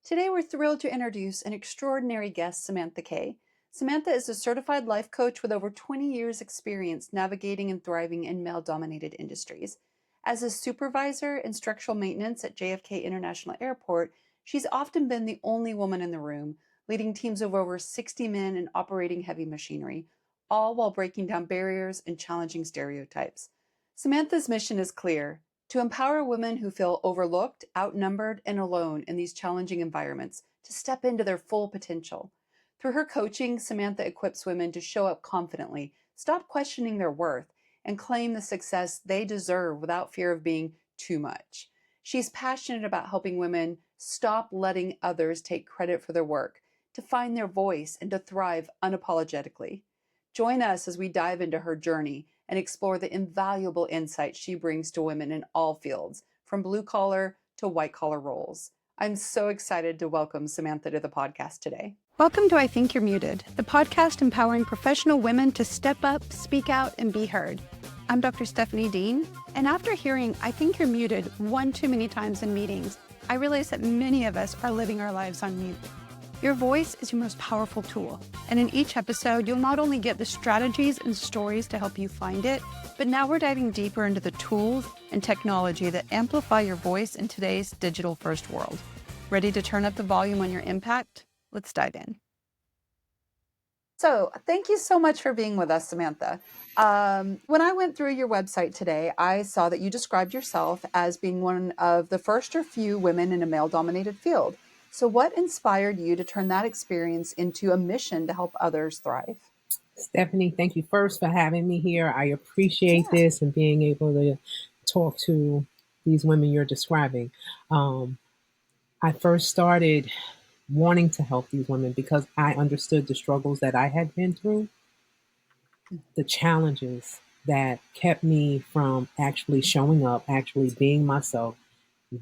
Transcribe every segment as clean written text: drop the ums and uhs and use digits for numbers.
Today, we're thrilled to introduce an extraordinary guest, Samantha Kaye. Samantha is a certified life coach with over 20 years' experience navigating and thriving in male dominated industries. As a supervisor in structural maintenance at JFK International Airport, she's often been the only woman in the room, leading teams of over 60 men and operating heavy machinery, all while breaking down barriers and challenging stereotypes. Samantha's mission is clear: to empower women who feel overlooked, outnumbered, and alone in these challenging environments to step into their full potential. Through her coaching, Samantha equips women to show up confidently, stop questioning their worth, and claim the success they deserve without fear of being too much. She's passionate about helping women stop letting others take credit for their work, to find their voice, and to thrive unapologetically. Join us as we dive into her journey and explore the invaluable insights she brings to women in all fields, from blue collar to white collar roles. I'm so excited to welcome Samantha to the podcast today. Welcome to I Think You're Muted, the podcast empowering professional women to step up, speak out, and be heard. I'm Dr. Stephanie Dean, and after hearing I Think You're Muted one too many times in meetings, I realized that many of us are living our lives on mute. Your voice is your most powerful tool, and in each episode, you'll not only get the strategies and stories to help you find it, but now we're diving deeper into the tools and technology that amplify your voice in today's digital-first world. Ready to turn up the volume on your impact? Let's dive in. So, thank you so much for being with us, Samantha. When I went through your website today, I saw that you described yourself as being one of the first or few women in a male-dominated field. So what inspired you to turn that experience into a mission to help others thrive? Stephanie, thank you first for having me here. I appreciate this and being able to talk to these women you're describing. I first started wanting to help these women because I understood the struggles that I had been through, the challenges that kept me from actually showing up, actually being myself,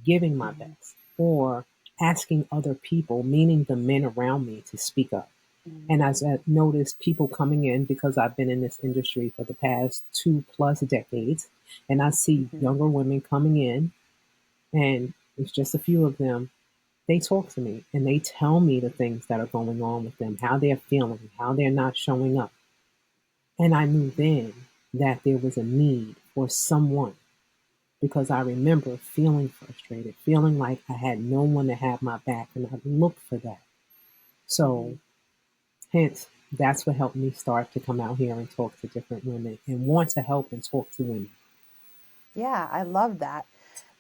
giving my best, or asking other people, meaning the men around me, to speak up. And as I noticed people coming in, because I've been in this industry for the past 2+ decades, and I see younger women coming in, and it's just a few of them, they talk to me and they tell me the things that are going on with them, how they're feeling, how they're not showing up. And I knew then that there was a need for someone, because I remember feeling frustrated, feeling like I had no one to have my back, and I looked for that. So hence, that's what helped me start to come out here and talk to different women and want to help and talk to women. Yeah, I love that.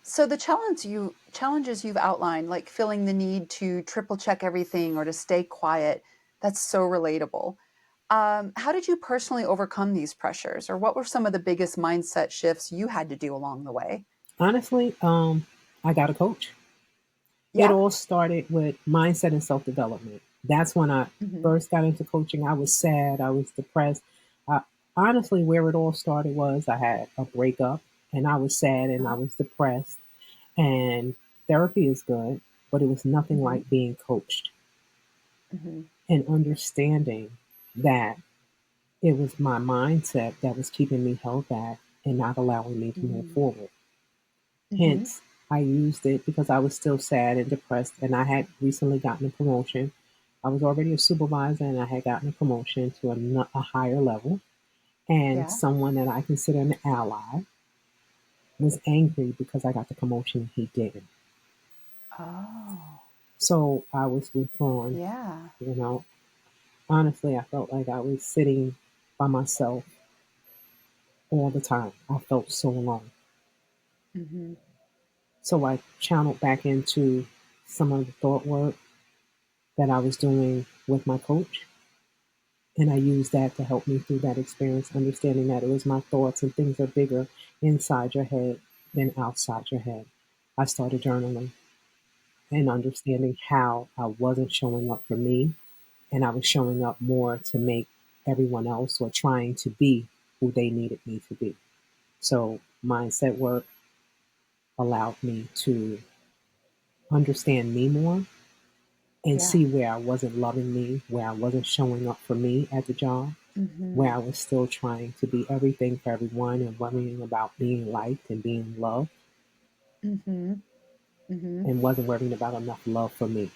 So the challenges you've outlined, like feeling the need to triple check everything or to stay quiet, that's so relatable. How did you personally overcome these pressures, or what were some of the biggest mindset shifts you had to do along the way? Honestly, I got a coach. It Yeah. all started with mindset and self-development. That's when I Hmm. first got into coaching. I was sad. I was depressed. Uh, Honestly, where it all started was I had a breakup and I was sad and I Oh. was depressed. And therapy is good, but it was nothing Hmm. like being coached Hmm. and understanding that it was my mindset that was keeping me held back and not allowing me to move Hmm. forward. Hmm. Hence, I used it because I was still sad and depressed, and I had recently gotten a promotion. I was already a supervisor, and I had gotten a promotion to a higher level. And Yeah. someone that I consider an ally was angry because I got the promotion and he didn't. Oh, So I was withdrawn. yeah. You know, honestly, I felt like I was sitting by myself all the time. I felt so alone. Hmm. So I channeled back into some of the thought work that I was doing with my coach. And I used that to help me through that experience, understanding that it was my thoughts and things are bigger inside your head than outside your head. I started journaling and understanding how I wasn't showing up for me and I was showing up more to make everyone else, or trying to be who they needed me to be. So mindset work allowed me to understand me more and Yeah. see where I wasn't loving me, where I wasn't showing up for me at the job, where Hmm. I was still trying to be everything for everyone and worrying about being liked and being loved, Hmm. Hmm. and wasn't worrying about enough love for me.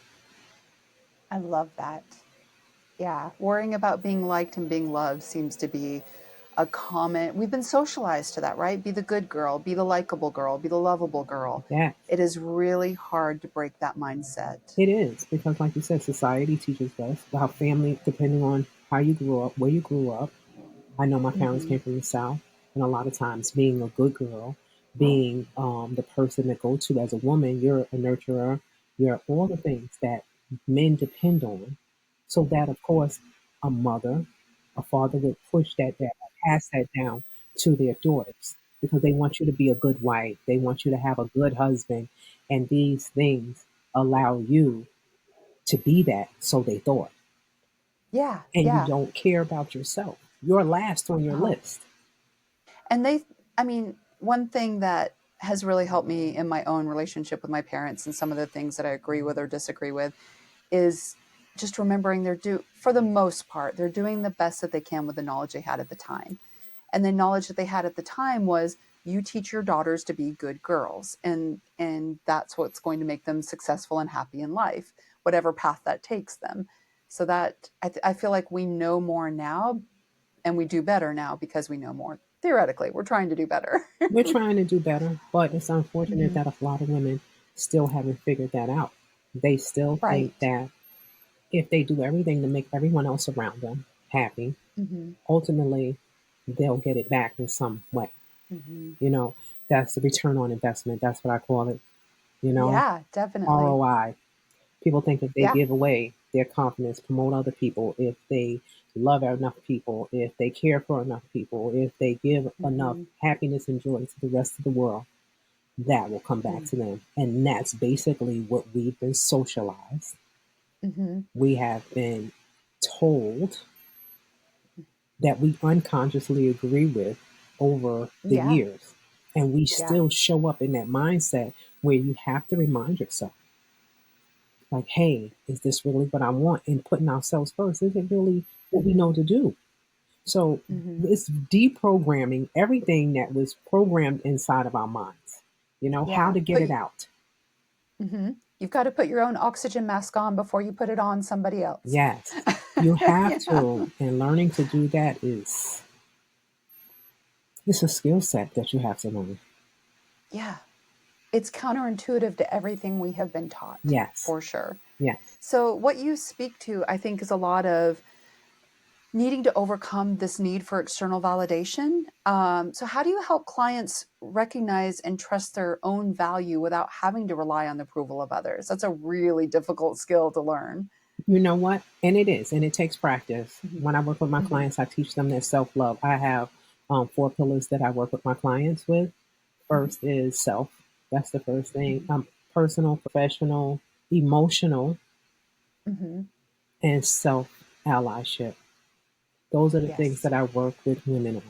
I love that. Yeah, worrying about being liked and being loved seems to be a common. We've been socialized to that, right? Be the good girl, be the likable girl, be the lovable girl. Yes, It is really hard to break that mindset. it is because, like you said, society teaches us about family, depending on how you grew up, where you grew up. I know my parents Hmm. came from the South, and a lot of times being a good girl, being the person to go to as a woman, you're a nurturer, you're all the things that men depend on. So that, of course, a mother, a father would push that down, pass that down to their daughters because they want you to be a good wife, they want you to have a good husband, and these things allow you to be that, so they thought. Yeah, And you yeah. don't care about yourself. You're last on your Uh-huh. list. And I mean, one thing that has really helped me in my own relationship with my parents and some of the things that I agree with or disagree with is just remembering for the most part, they're doing the best that they can with the knowledge they had at the time. And the knowledge that they had at the time was you teach your daughters to be good girls, and that's what's going to make them successful and happy in life, whatever path that takes them. So that I feel like we know more now, and we do better now because we know more. Theoretically, we're trying to do better. We're trying to do better, but it's unfortunate Hmm. that a lot of women still haven't figured that out. They still think Right. that if they do everything to make everyone else around them happy, Hmm. ultimately they'll get it back in some way. Hmm. You know, that's the return on investment. That's what I call it. You know, Yeah, definitely. ROI. People think if they Yeah. give away their confidence, promote other people, if they love enough people, if they care for enough people, if they give enough Hmm. happiness and joy to the rest of the world, that will come back to them. And that's basically what we've been socialized. Hmm. We have been told that we unconsciously agree with over the Yeah. years. And we Yeah. still show up in that mindset where you have to remind yourself, like, hey, is this really what I want? And putting ourselves first, is it really what we Hmm. know to do? So Hmm. it's deprogramming everything that was programmed inside of our minds, how Yeah. to get it out. Hmm. You've got to put your own oxygen mask on before you put it on somebody else. Yes, you have Yeah. to. And learning to do that is it's a skill set that you have to learn. Yeah. It's counterintuitive to everything we have been taught, Yes, for sure. yes. So, what you speak to, I think, is a lot of needing to overcome this need for external validation. So, how do you help clients recognize and trust their own value without having to rely on the approval of others? That's a really difficult skill to learn. You know what? And it is, and it takes practice. Hmm. When I work with my Hmm. clients, I teach them their self love. I have four pillars that I work with my clients with. Hmm. First is self. That's the first thing. Hmm. Personal, professional, emotional, Hmm. and self allyship. Those are the things Yes. that I work with women on,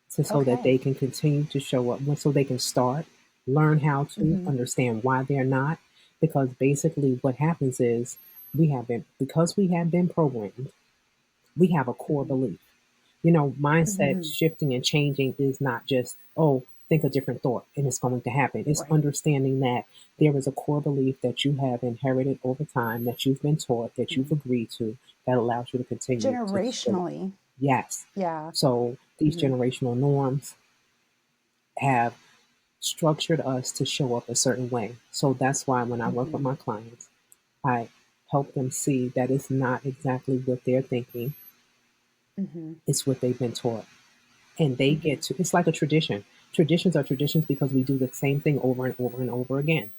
so that Okay. they can continue to show up, so they can start, learn how to Hmm. understand why they're not. Because basically, what happens is because we have been programmed, we have a core Hmm. belief. Mindset Hmm. shifting and changing is not just, oh, think a different thought and it's going to happen. It's Right. understanding that there is a core belief that you have inherited over time, that you've been taught, that you've Hmm. agreed to, that allows you to continue to show up. Generationally. Yes. Yeah. So these Hmm. generational norms have structured us to show up a certain way. So that's why when I work with Hmm. my clients, I help them see that it's not exactly what they're thinking, Hmm. it's what they've been taught. And they Hmm. get to, it's like a tradition. Traditions are traditions because we do the same thing over and over and over again.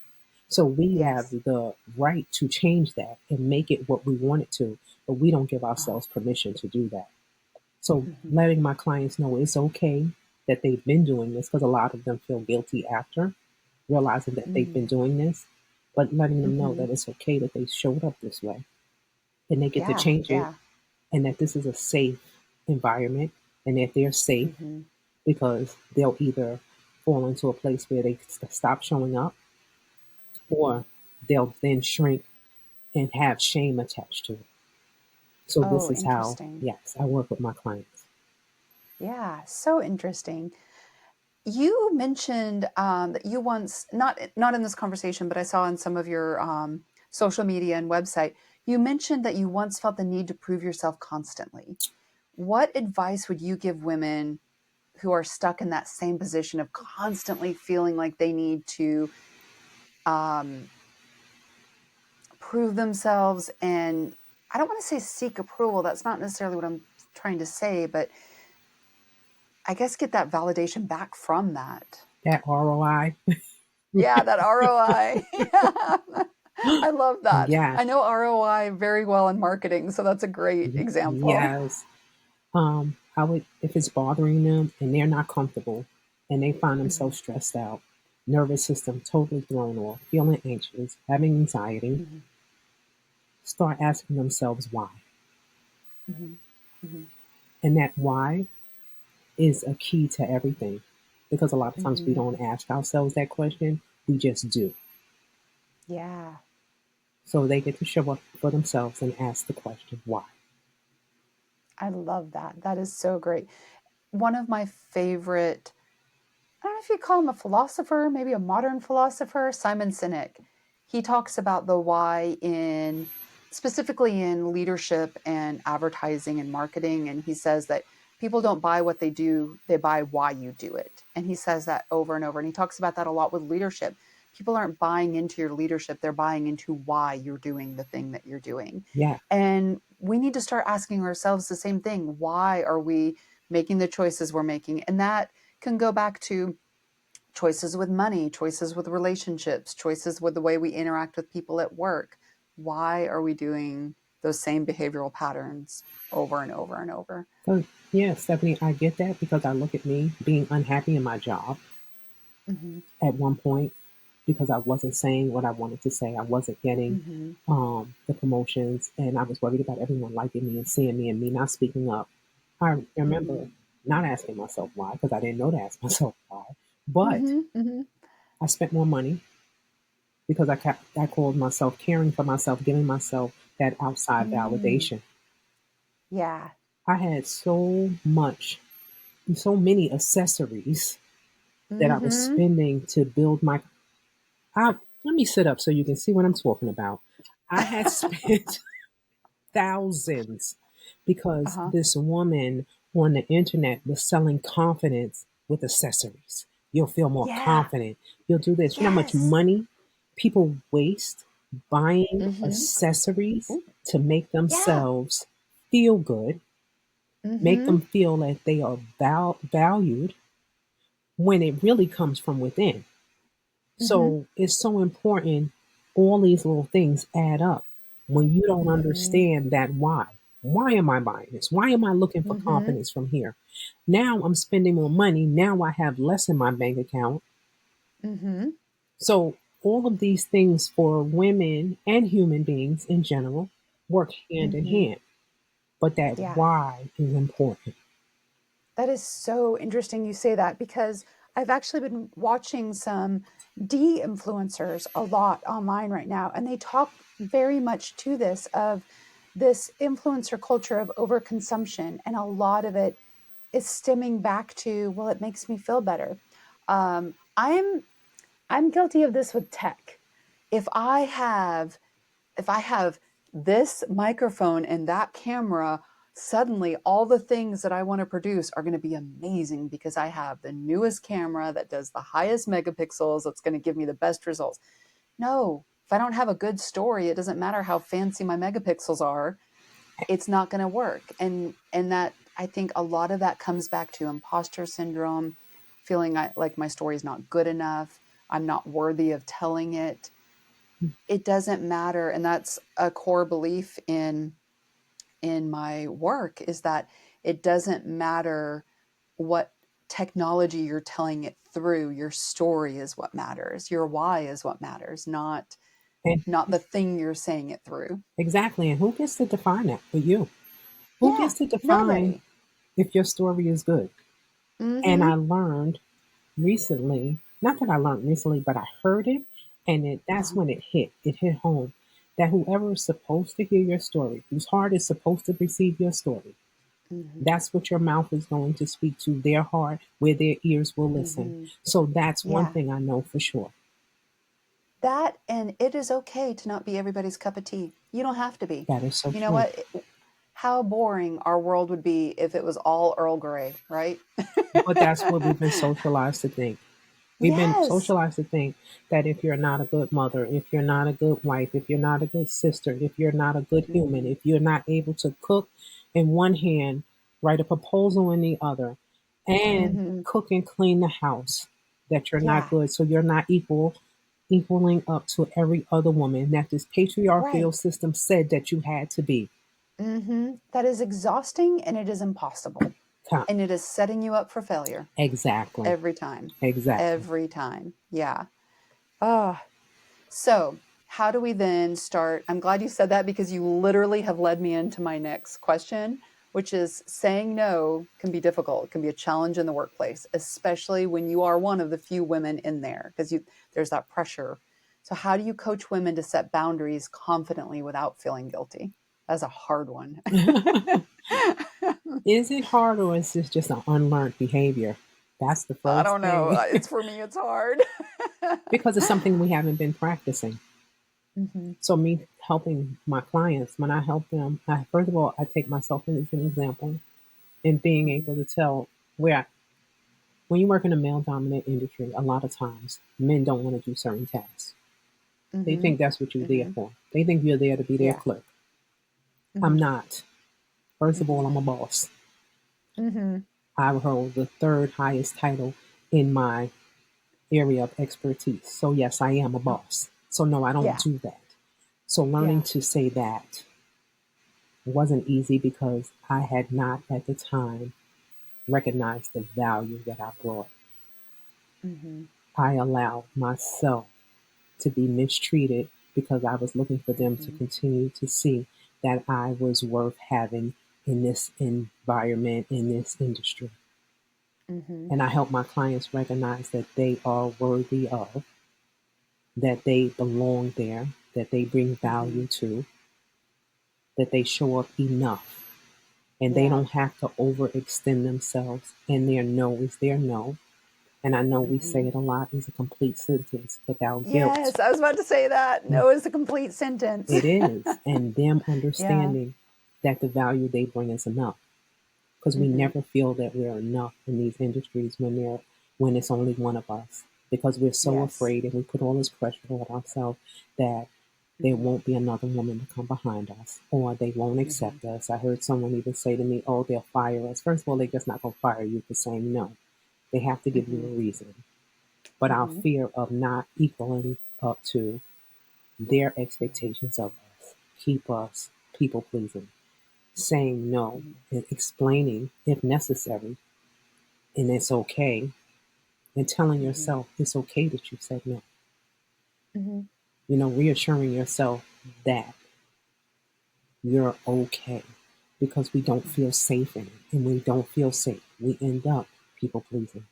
So we have Yes. the right to change that and make it what we want it to, but we don't give Uh-huh. ourselves permission to do that. So Hmm. letting my clients know it's okay that they've been doing this, because a lot of them feel guilty after realizing that they've been Mm. doing this, but letting them know Hmm. that it's okay that they showed up this way and they get to Yeah. change it, Yeah. and that this is a safe environment, and that they're safe Hmm. because they'll either fall into a place where they stop showing up, or they'll then shrink and have shame attached to it. So this Oh, is how, interesting. yes, I work with my clients. Yeah, so interesting. You mentioned that you once, not in this conversation, but I saw in some of your social media and website. You mentioned that you once felt the need to prove yourself constantly. What advice would you give women who are stuck in that same position of constantly feeling like they need to um, prove themselves? And I don't want to say seek approval. That's not necessarily what I'm trying to say, but I guess get that validation back from that. That ROI. Yeah, that ROI. Yeah. I love that. Yes. I know ROI very well in marketing, so that's a great example. Yes. I would, if it's bothering them and they're not comfortable and they find Mhm, themselves stressed out, nervous system totally thrown off, feeling anxious, having anxiety, mhm, start asking themselves why. mhm, mhm, And that why is a key to everything because a lot of times we mhm. don't ask ourselves that question, we just do. Yeah, So they get to show up for themselves and ask the question why. I love that. That is so great. One of my favorite, I don't know if you call him a philosopher, maybe a modern philosopher, Simon Sinek. He talks about the why in specifically in leadership and advertising and marketing. And he says that people don't buy what they do, they buy why you do it. And he says that over and over. And he talks about that a lot with leadership. People aren't buying into your leadership, they're buying into why you're doing the thing that you're doing. Yeah. And we need to start asking ourselves the same thing. Why are we making the choices we're making? And that can go back to choices with money, choices with relationships, choices with the way we interact with people at work. Why are we doing those same behavioral patterns over and over and over? So, yeah, Stephanie, I get that because I look at me being unhappy in my job Mm-hmm. at one point because I wasn't saying what I wanted to say. I wasn't getting Mm-hmm. the promotions, and I was worried about everyone liking me and seeing me and me not speaking up. I Mm-hmm. remember not asking myself why because I didn't know to ask myself why. But Mm-hmm. Mm-hmm. I spent more money because I called myself caring for myself, giving myself that outside Mm. validation. Yeah. I had so many accessories that I was Mm-hmm. spending to build my. Let me sit up so you can see what I'm talking about. I had spent thousands because Uh-huh. this woman on the internet was selling confidence with accessories. You'll feel more Yeah. confident. You'll do this. You know how much Yes. money people waste buying Mm-hmm. accessories Ooh. to make Yeah. themselves feel good, make Mm-hmm. them feel that they are valued when it really comes from within. Mm-hmm. So it's so important. All these little things add up when you don't Mm-hmm. understand that why. Why am I buying this? Why am I looking for Mm-hmm. confidence from here? Now I'm spending more money. Now I have less in my bank account. Mm-hmm. So all of these things for women and human beings in general work hand in Mm-hmm. hand. But that Yeah. why is important. That is so interesting you say that because I've actually been watching some de-influencers a lot online right now, and they talk very much to this of this influencer culture of overconsumption, and a lot of it is stemming back to, well, it makes me feel better. Um, I'm I'm guilty of this with tech. If I have if I have this microphone and that camera, suddenly all the things that I want to produce are going to be amazing because I have the newest camera that does the highest megapixels that's going to give me the best results. No, if I don't have a good story, it doesn't matter how fancy my megapixels are, it's not going to work. And that, I think a lot of that comes back to imposter syndrome, feeling like my story is not good enough, I'm not worthy of telling it. It doesn't matter, and that's a core belief in my work, is that it doesn't matter what technology you're telling it through. Your story is what matters, your why is what matters, And not the thing you're saying it through. exactly. And who gets to define that but you? Who Yeah, gets to define nobody. if your story is good? And Mm-hmm. I learned recently, not that I learned recently, but I heard it, and that's Uh-huh. when it hit. It hit home that whoever is supposed to hear your story, whose heart is supposed to receive your story, Mm-hmm. that's what your mouth is going to speak to their heart, where their ears will listen. Mm-hmm. So that's one Yeah. thing I know for sure. That, and it is okay to not be everybody's cup of tea. You don't have to be. That is so You know true. what? How boring our world would be if it was all Earl Grey, right? But that's what we've been socialized to think. We've been Yes. socialized to think that if you're not a good mother, if you're not a good wife, if you're not a good sister, if you're not a good human, Hmm. if you're not able to cook in one hand, write a proposal in the other, and Hmm. cook and clean the house, that you're not Yeah. good. So you're not equaling up to every other woman that this patriarchal Right. system said that you had to be. That is exhausting and it is impossible. And it is setting you up for failure Exactly. every time. Exactly. Every time. Yeah. Oh, so how do we then start? I'm glad you said that because you literally have led me into my next question, which is saying no can be difficult. It can be a challenge in the workplace, especially when you are one of the few women in there because there's that pressure. So how do you coach women to set boundaries confidently without feeling guilty? That's a hard one. Is it hard or is this just an unlearned behavior? That's the I first don't know. thing. It's for me, it's hard. Because it's something we haven't been practicing. Hmm. So me helping my clients, when I help them, first of all, I take myself as an example in being Hmm. able to tell where when you work in a male dominant industry, a lot of times men don't want to do certain tasks. They Hmm. think that's what you're there Hmm. for. They think you're there to be their Yeah. clerk. I'm Hmm. not. First of Hmm. all, I'm a boss. Hmm. I hold the third highest title in my area of expertise. So, yes, I am a Oh, boss. So, no, I don't yeah. do that. So, learning Yeah. to say that wasn't easy because I had not at the time recognized the value that I brought. Hmm. I allowed myself to be mistreated because I was looking for them to Hmm. continue to see that I was worth having in this environment, in this industry. Hmm. And I help my clients recognize that they are worthy of, that they belong there, that they bring Hmm. value to, that they show up enough. And they Yeah. don't have to overextend themselves, and their no is their no. And I know we say Hmm. it a lot, is a complete sentence without guilt. Yes, I was about to say that. No is a complete sentence. It is. And them Yeah. understanding that the value they bring is enough. Because we Hmm. never feel that we're enough in these industries when it's only one of us. Because we're so Yes. afraid and we put all this pressure on ourselves that there Hmm. won't be another woman to come behind us or they won't Hmm. accept us. I heard someone even say to me, oh, they'll fire us. First of all, they're just not going to fire you for saying no. They have to give you Hmm. a reason. But our Hmm. fear of not equaling up to their expectations of us keep us people pleasing, saying no Hmm. and explaining if necessary, and it's okay, and telling Hmm. yourself it's okay that you said no. Hmm. Reassuring yourself that you're okay because we don't feel safe in it. And when we don't feel safe, we end up people pleasing.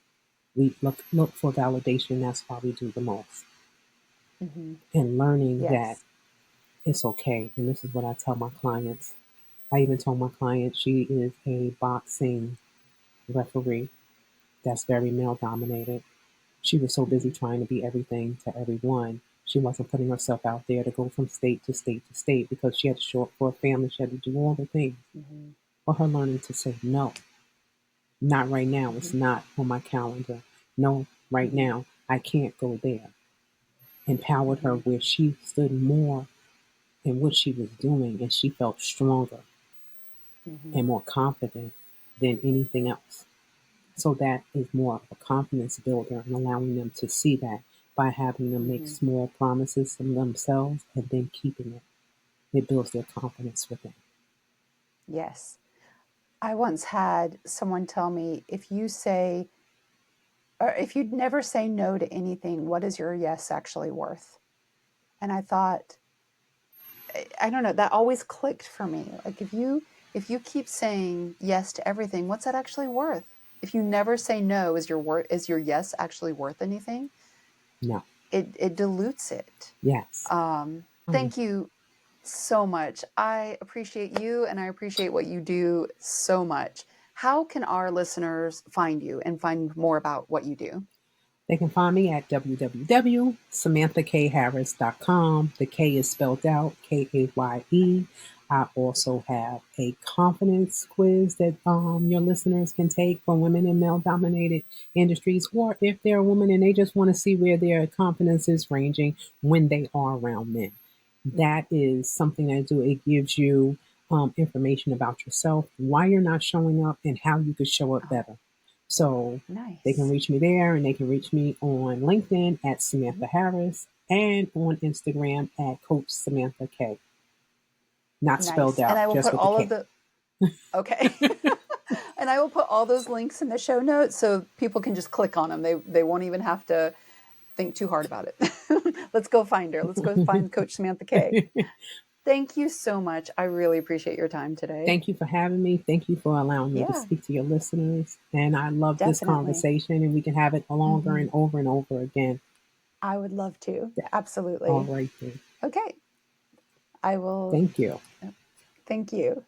We look for validation. That's why we do the most. Hmm. And learning that Yes. it's okay. And this is what I tell my clients. I even told my client she is a boxing referee that's very male dominated. She was so busy Hmm. trying to be everything to everyone. She wasn't putting herself out there to go from state to state to state because she had to show up for a family. She had to do all the things. Hmm. For her learning to say no, not right now. It's Hmm. not on my calendar. No, right Hmm. now, I can't go there. Empowered her Hmm. where she stood more in what she was doing and she felt stronger Hmm. and more confident than anything else. So that is more of a confidence builder and allowing them to see that by having them make Hmm. small promises to themselves and then keeping it. It builds their confidence within. Yes. I once had someone tell me if you say, or if you'd never say no to anything, what is your yes actually worth? And I thought, I don't know, that always clicked for me. Like if you keep saying yes to everything, what's that actually worth? If you never say no, is your yes actually worth anything? No. It dilutes it. Yes. Um, Thank you so much. I appreciate you and I appreciate what you do so much. How can our listeners find you and find more about what you do? They can find me at www.samanthakharris.com. The K is spelled out Kaye. I also have a confidence quiz that your listeners can take for women in male dominated industries, or if they're a woman and they just want to see where their confidence is ranging when they are around men. That is something I do. It gives you information about yourself, why you're not showing up, and how you could show up Oh, better. So they can nice. reach me there, and they can reach me on LinkedIn at Mhm. Samantha Harris and on Instagram at Coach Samantha Kaye. Not spelled Nice. And out, I will just put with the all of K. the, okay. And I will put all those links in the show notes so people can just click on them. They won't even have to think too hard about it. Let's go find her. Let's go find Coach Samantha Kaye. Thank you so much. I really appreciate your time today. Thank you for having me. Thank you for allowing me to Yeah, speak to your listeners. And I love this definitely. conversation, and we can have it longer Hmm. and over again. I would love to. Yeah. All Absolutely. right then. Okay. I will. Thank you. Thank you.